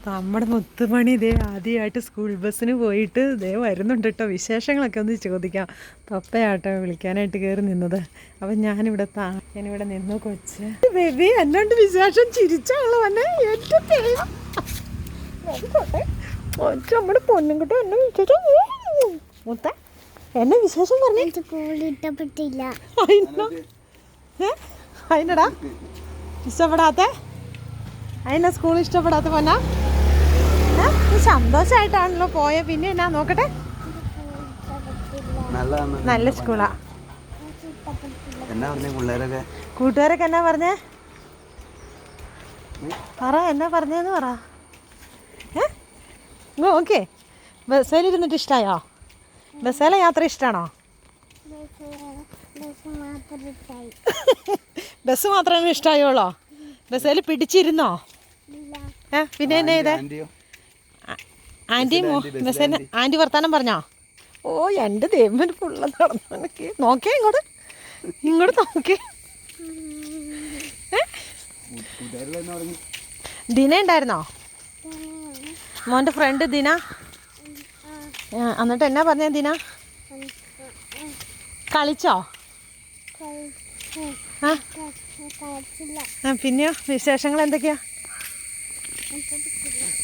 നമ്മുടെ മുത്തുമണി ഇതേ ആദ്യമായിട്ട് സ്കൂൾ ബസ്സിന് പോയിട്ട് ഇതേ വരുന്നുണ്ട് കേട്ടോ. വിശേഷങ്ങളൊക്കെ ഒന്ന് ചോദിക്കാം. പപ്പയാട്ടോ വിളിക്കാനായിട്ട് കയറി നിന്നത്. അപ്പം ഞാനിവിടെ നിന്ന് കൊച്ച് ബേബി എന്നോണ്ട് വിശേഷം ചിരിച്ചാണല്ലോ വന്നെ. നമ്മുടെ പൊന്നും കിട്ടോ എന്നെ വിശേഷം മുത്ത എന്നെ വിശേഷം പറഞ്ഞു. ഇഷ്ടപ്പെട്ടില്ല. അതിനടാ ഇഷ്ടപ്പെടാത്ത അതിനെ സ്കൂൾ ഇഷ്ടപ്പെടാത്ത പൊന്നാ. സന്തോഷമായിട്ടാണല്ലോ പോയ. പിന്നെ എന്നാ നോക്കട്ടെ, നല്ല സ്കൂളാ. കൂട്ടുകാരൊക്കെ എന്നാ പറഞ്ഞേ പറ, എന്നാ പറഞ്ഞേന്ന് പറ. ഓക്കെ, ബസ്സിലിരുന്നിട്ട് ഇഷ്ടമായോ? ബസ്സിലെ യാത്ര ഇഷ്ടമാണോ? ബസ് മാത്രമേ ഇഷ്ടമായോളോ? ബസ്സിൽ പിടിച്ചിരുന്നോ? പിന്നെ എന്നാ ചെയ്തേ? ആൻറ്റി വർത്താനം പറഞ്ഞോ? ഓ എൻ്റെ ദൈവം ഫുള്ള് നടന്നു. നോക്കേ ഇങ്ങോട്ട് നോക്കേ. ദിന ഉണ്ടായിരുന്നോ? മോൻ്റെ ഫ്രണ്ട് ദിന. എന്നിട്ട് എന്നാ പറഞ്ഞ ദിന? കളിച്ചോ? പിന്നെയോ വിശേഷങ്ങൾ എന്തൊക്കെയാ?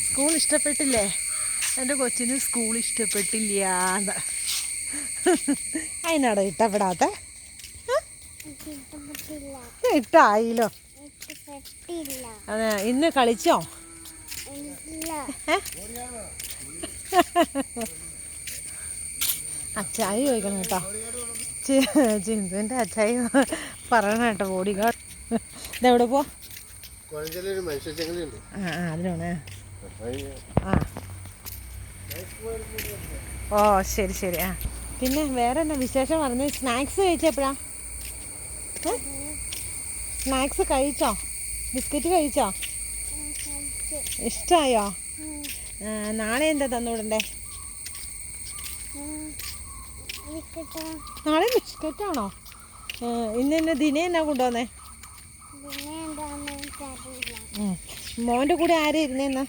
സ്കൂൾ ഇഷ്ടപ്പെട്ടില്ലേ? എൻ്റെ കൊച്ചിന് സ്കൂൾ ഇഷ്ടപ്പെട്ടില്ല. അതിനാടോ ഇഷ്ടപ്പെടാത്ത? ഇഷ്ടായില്ലോ. അതെ, ഇന്ന് കളിച്ചോ? അച്ചായി ചോദിക്കണം കേട്ടോ. ചിന്തുവിൻ്റെ അച്ചായി പറയണ കേട്ടോ. ബോഡി ഗാർഡ് ഇതെവിടെ പോ? അതിനാണ്. ഓ ശരി ശരി. പിന്നെ വേറെ എന്നാ വിശേഷം പറഞ്ഞു? സ്നാക്സ് കഴിച്ചപ്പോഴാ? സ്നാക്സ് കഴിച്ചോ? ബിസ്ക്കറ്റ് കഴിച്ചോ? ഇഷ്ടമായോ? നാളെ എന്താ തന്നുവിടണ്ടേ? നാളെ ബിസ്ക്കറ്റാണോ? ഇന്ന് ദിന എന്നാ കൊണ്ടുവന്നേ? മോൻ്റെ കൂടെ ആരാ ഇരുന്നേന്ന്?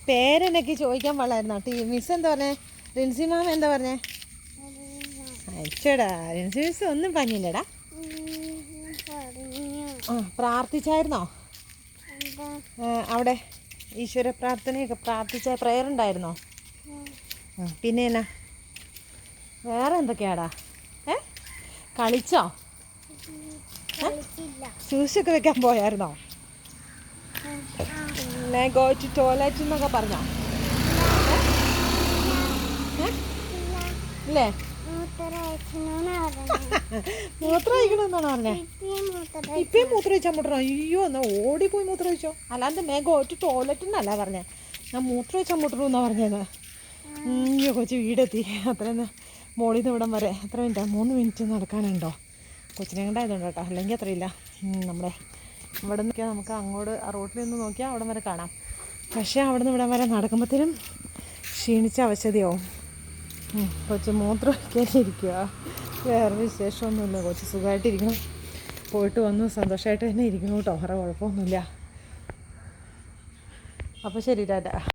പേരെന്നൊക്കെ ചോദിക്കാൻ പാടില്ലായിരുന്നോ? മിസ് എന്താ പറഞ്ഞേ? റിൻസി മാം എന്താ പറഞ്ഞേ? അയച്ചോടാ, റിൻസി മിസ് ഒന്നും പറഞ്ഞില്ലടാ. പ്രാർത്ഥിച്ചായിരുന്നോ അവിടെ? ഈശ്വര പ്രാർത്ഥനയൊക്കെ പ്രാർത്ഥിച്ച പ്രയർ ഉണ്ടായിരുന്നോ? പിന്നെ എന്നാ വേറെ എന്തൊക്കെയാടാ? കളിച്ചോ? ഷൂസൊക്കെ വെക്കാൻ പോയായിരുന്നോ? പിന്നെ ഗോ ടു ടോയ്ലറ്റ് എന്നൊക്കെ പറഞ്ഞോ? ഇല്ലേ? മൂത്രം ഒഴിക്കണമെന്നാണോ പറഞ്ഞേ? ഇപ്പം മൂത്രം ഒഴിച്ചാൽ മുട്ടണോ? അയ്യോ, എന്നാ ഓടിപ്പോയി മൂത്രം ഒഴിച്ചോ. അല്ലാണ്ട് ഗോ ടു ടോയ്ലറ്റ് എന്നല്ല പറഞ്ഞേ, ഞാൻ മൂത്രം ഒഴിച്ചാൽ മുട്ടണമെന്നാ പറഞ്ഞത്. അയ്യോ, കൊച്ചു വീടെത്തി. അത്രയെന്ന് മോളിൽ നിന്ന് ഇവിടം വരെ എത്ര മിനിറ്റാണ്? 3 മിനിറ്റ് നടക്കാനുണ്ടോ? കൊച്ചിനെ കണ്ടായതുകൊണ്ട് കേട്ടോ, അല്ലെങ്കിൽ അത്രയില്ല. നമ്മുടെ ഇവിടെ നിൽക്കാൻ നമുക്ക് അങ്ങോട്ട് ആ റോട്ടിൽ നിന്ന് നോക്കിയാൽ അവിടെ വരെ കാണാം. പക്ഷേ അവിടെ നിന്ന് ഇവിടം വരെ നടക്കുമ്പോഴത്തേനും ക്ഷീണിച്ച അവശതയാവും. കൊച്ച് മൂത്രം ഒഴിക്കാനിരിക്കുക. വേറെ വിശേഷമൊന്നുമില്ല. കൊച്ച് സുഖമായിട്ടിരിക്കണം. പോയിട്ട് വന്നു സന്തോഷമായിട്ട് തന്നെ ഇരിക്കുന്നു കേട്ടോ. വേറെ കുഴപ്പമൊന്നുമില്ല. അപ്പോൾ ശരി, ടാറ്റ.